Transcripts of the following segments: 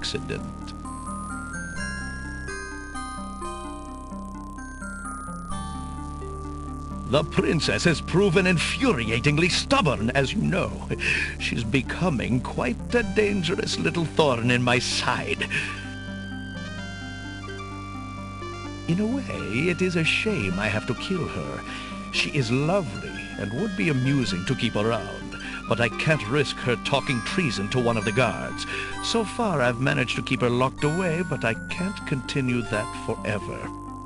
accident. The princess has proven infuriatingly stubborn, as you know. She's becoming quite a dangerous little thorn in my side. In a way, it is a shame I have to kill her. She is lovely and would be amusing to keep around, but I can't risk her talking treason to one of the guards. So far, I've managed to keep her locked away, but I can't continue that forever.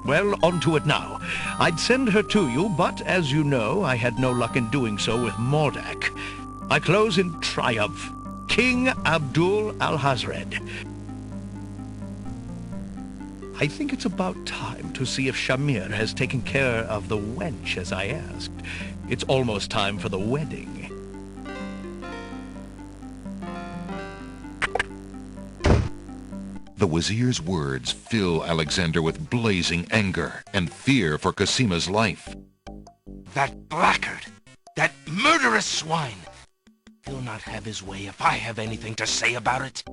Well, on to it now. I'd send her to you, but as you know, I had no luck in doing so with Mordak. I close in triumph. King Abdul Alhazred. I think it's about time to see if Shamir has taken care of the wench as I asked. It's almost time for the wedding. The Wazir's words fill Alexander with blazing anger and fear for Cosima's life. That blackguard! That murderous swine! He'll not have his way if I have anything to say about it.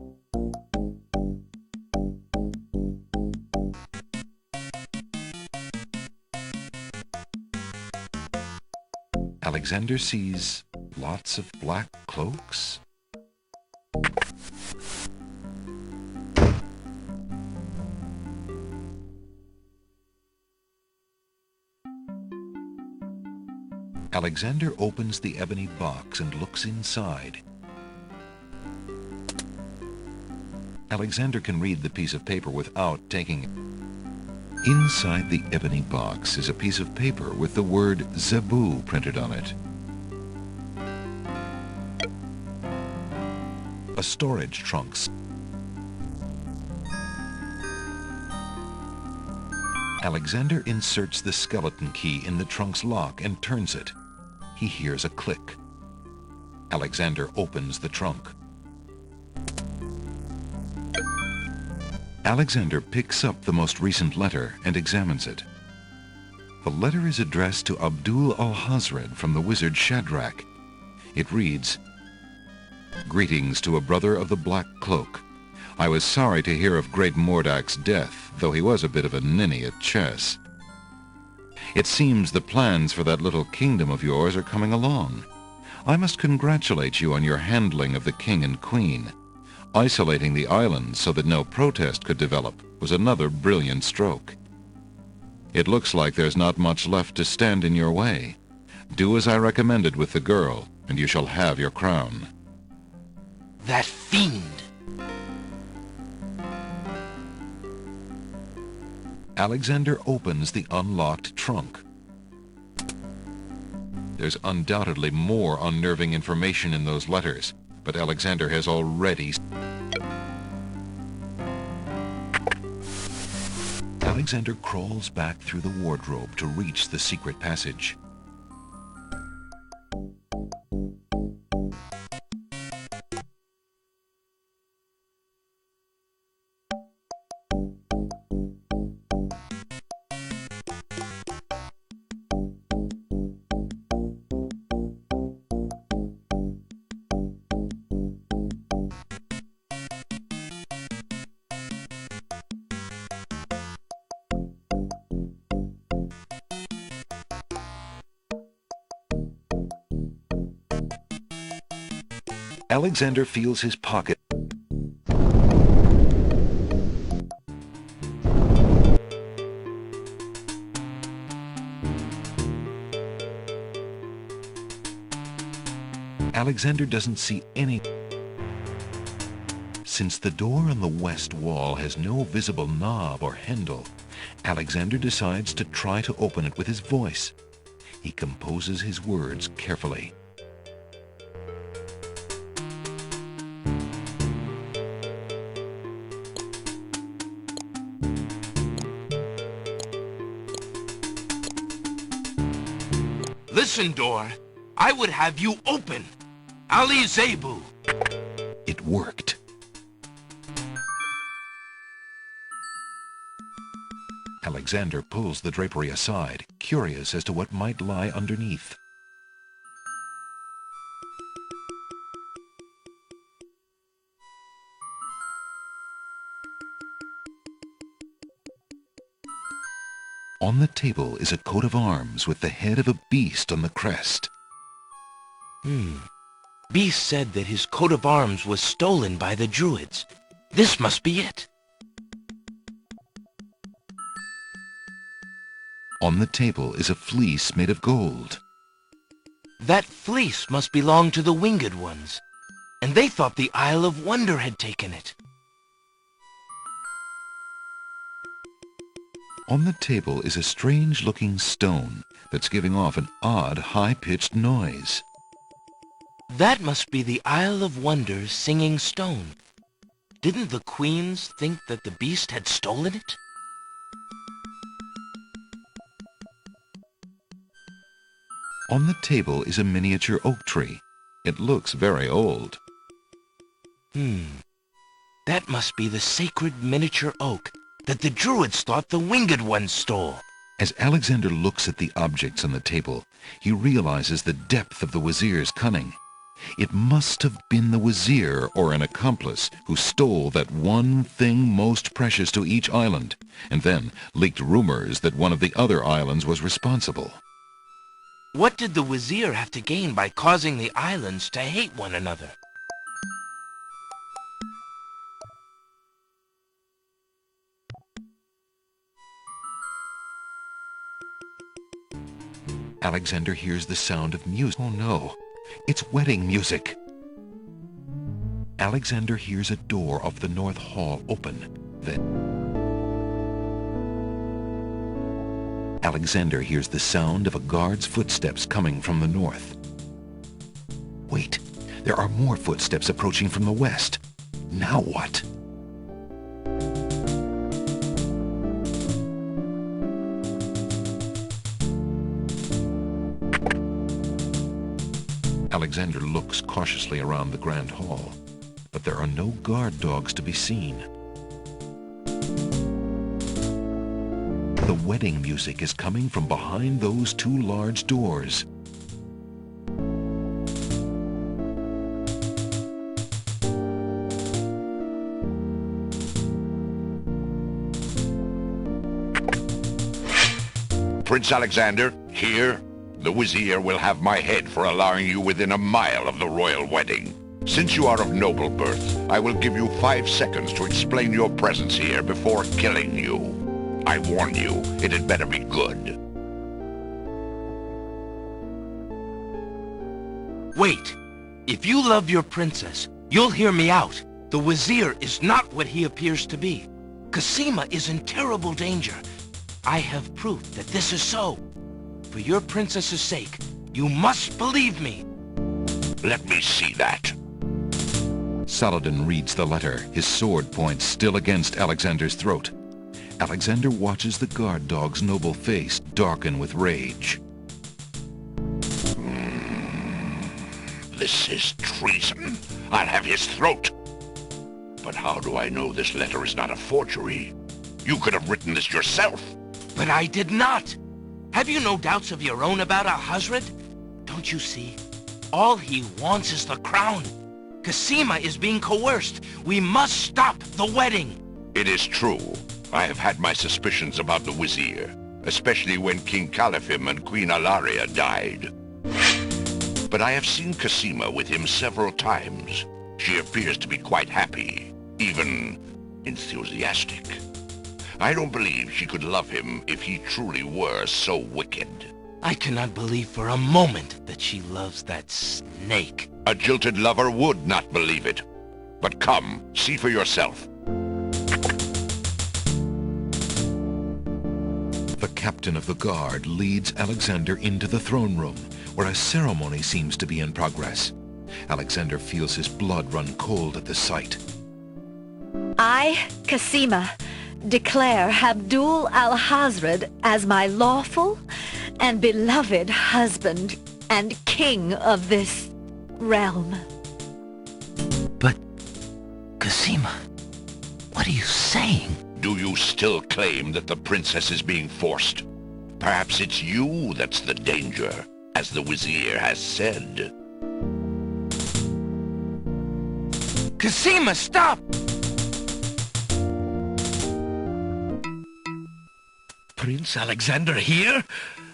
Alexander sees lots of black cloaks. Alexander opens the ebony box and looks inside. Alexander can read the piece of paper without taking it. Inside the ebony box is a piece of paper with the word Zebu printed on it. A storage trunk. Alexander inserts the skeleton key in the trunk's lock and turns it. He hears a click. Alexander opens the trunk. Alexander picks up the most recent letter and examines it. The letter is addressed to Abdul Alhazred from the wizard Shadrach. It reads, "Greetings to a brother of the Black Cloak. I was sorry to hear of great Mordak's death, though he was a bit of a ninny at chess. It seems the plans for that little kingdom of yours are coming along. I must congratulate you on your handling of the king and queen. Isolating the islands so that no protest could develop was another brilliant stroke. It looks like there's not much left to stand in your way. Do as I recommended with the girl, and you shall have your crown." That fiend! Alexander opens the unlocked trunk. There's undoubtedly more unnerving information in those letters, but Alexander has already... Alexander crawls back through the wardrobe to reach the secret passage. Alexander feels his pocket. Alexander doesn't see any. Since the door on the west wall has no visible knob or handle, Alexander decides to try to open it with his voice. He composes his words carefully. Listen, door. I would have you open. Ali Zebu. It worked. Alexander pulls the drapery aside, curious as to what might lie underneath. On the table is a coat of arms with the head of a beast on the crest. Beast said that his coat of arms was stolen by the Druids. This must be it. On the table is a fleece made of gold. That fleece must belong to the Winged Ones, and they thought the Isle of Wonder had taken it. On the table is a strange-looking stone that's giving off an odd, high-pitched noise. That must be the Isle of Wonder's singing stone. Didn't the queens think that the beast had stolen it? On the table is a miniature oak tree. It looks very old. That must be the sacred miniature oak that the Druids thought the Winged Ones stole. As Alexander looks at the objects on the table, he realizes the depth of the Wazir's cunning. It must have been the Wazir or an accomplice who stole that one thing most precious to each island, and then leaked rumors that one of the other islands was responsible. What did the Wazir have to gain by causing the islands to hate one another? Alexander hears the sound of music. Oh no, it's wedding music. Alexander hears a door of the North Hall open. Then Alexander hears the sound of a guard's footsteps coming from the north. Wait, there are more footsteps approaching from the west. Now what? Alexander looks cautiously around the grand hall, but there are no guard dogs to be seen. The wedding music is coming from behind those two large doors. Prince Alexander, here. The Wazir will have my head for allowing you within a mile of the royal wedding. Since you are of noble birth, I will give you 5 seconds to explain your presence here before killing you. I warn you, it had better be good. Wait. If you love your princess, you'll hear me out. The Wazir is not what he appears to be. Cassima is in terrible danger. I have proof that this is so. For your princess's sake, you must believe me. Let me see that. Saladin reads the letter, his sword point still against Alexander's throat. Alexander watches the guard dog's noble face darken with rage. This is treason. I'll have his throat. But how do I know this letter is not a forgery? You could have written this yourself. But I did not. Have you no doubts of your own about Alhazred? Don't you see? All he wants is the crown. Cassima is being coerced. We must stop the wedding. It is true. I have had my suspicions about the Wazir, especially when King Califim and Queen Alaria died. But I have seen Cassima with him several times. She appears to be quite happy, even enthusiastic. I don't believe she could love him if he truly were so wicked. I cannot believe for a moment that she loves that snake. A jilted lover would not believe it. But come, see for yourself. The captain of the guard leads Alexander into the throne room, where a ceremony seems to be in progress. Alexander feels his blood run cold at the sight. I, Cassima, declare Abdul Alhazred as my lawful and beloved husband and king of this realm. But, Cassima, what are you saying? Do you still claim that the princess is being forced? Perhaps it's you that's the danger, as the Wazir has said. Cassima, stop! Prince Alexander here?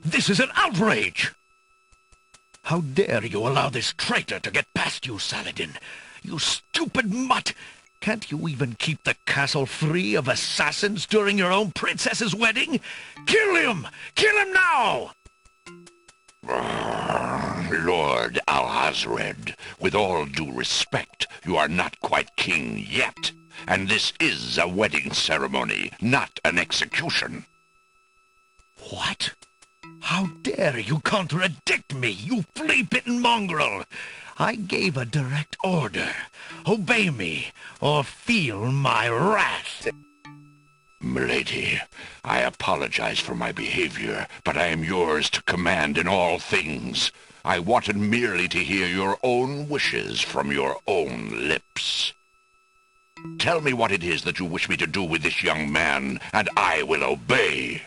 This is an outrage! How dare you allow this traitor to get past you, Saladin? You stupid mutt! Can't you even keep the castle free of assassins during your own princess's wedding? Kill him! Kill him now! Lord Alhazred, with all due respect, you are not quite king yet. And this is a wedding ceremony, not an execution. What? How dare you contradict me, you flea-bitten mongrel! I gave a direct order. Obey me, or feel my wrath. Milady, I apologize for my behavior, but I am yours to command in all things. I wanted merely to hear your own wishes from your own lips. Tell me what it is that you wish me to do with this young man, and I will obey.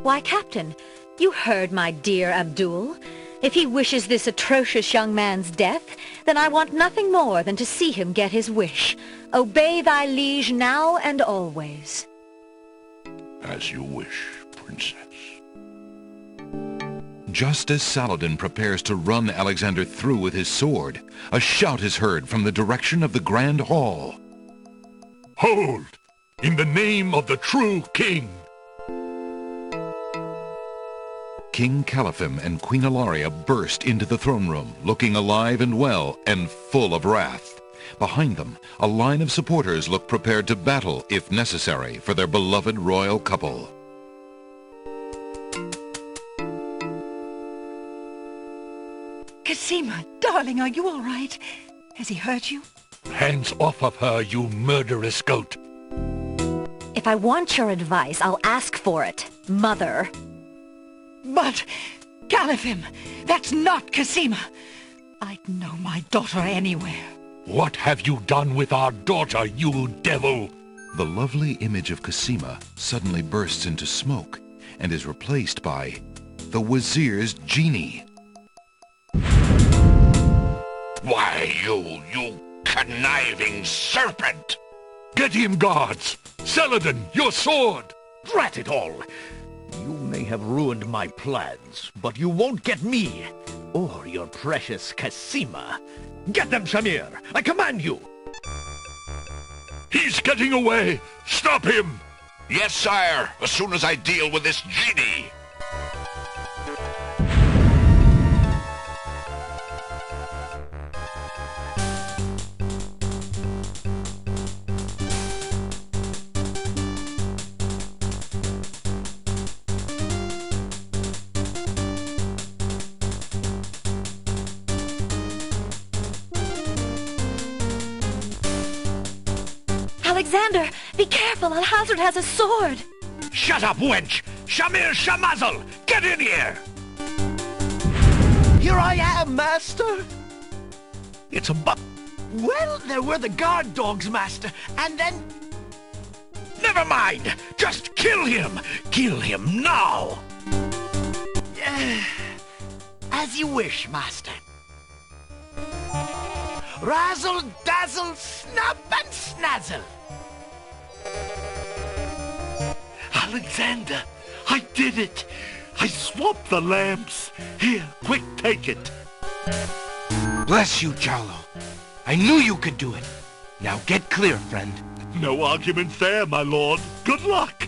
Why, Captain, you heard my dear Abdul. If he wishes this atrocious young man's death, then I want nothing more than to see him get his wish. Obey thy liege now and always. As you wish, Princess. Just as Saladin prepares to run Alexander through with his sword, a shout is heard from the direction of the Grand Hall. Hold! In the name of the true king! King Caliphim and Queen Ilaria burst into the throne room, looking alive and well and full of wrath. Behind them, a line of supporters look prepared to battle, if necessary, for their beloved royal couple. Cosima, darling, are you all right? Has he hurt you? Hands off of her, you murderous goat! If I want your advice, I'll ask for it, Mother. But, Caliphim, that's not Cosima. I'd know my daughter anywhere. What have you done with our daughter, you devil? The lovely image of Cosima suddenly bursts into smoke and is replaced by the Wazir's genie. Why, you conniving serpent! Get him, guards! Saladin, your sword! Drat it all! You may have ruined my plans, but you won't get me, or your precious Cosima. Get them, Shamir! I command you! He's getting away! Stop him! Yes, sire, as soon as I deal with this genie. Alexander, be careful, Alhazred has a sword. Shut up, wench! Shamir Shamazel! Get in here! Here I am, master. It's a bu- Well, there were the guard dogs, master, and then... Never mind! Just kill him! Kill him now! As you wish, master. Razzle, dazzle, snap and snazzle. Alexander, I did it! I swapped the lamps! Here, quick, take it! Bless you, Jalo. I knew you could do it. Now get clear, friend. No argument there, my lord. Good luck!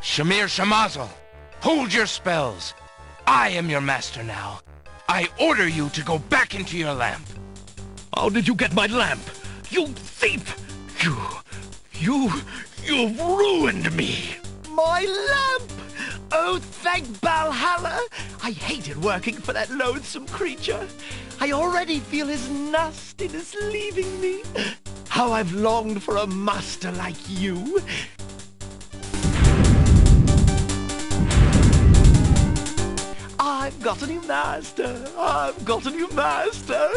Shamir Shamazel, hold your spells. I am your master now. I order you to go back into your lamp. How did you get my lamp? You thief! You've ruined me! My lamp! Oh, thank Valhalla! I hated working for that loathsome creature. I already feel his nastiness leaving me. How I've longed for a master like you. I've got a new master. I've got a new master.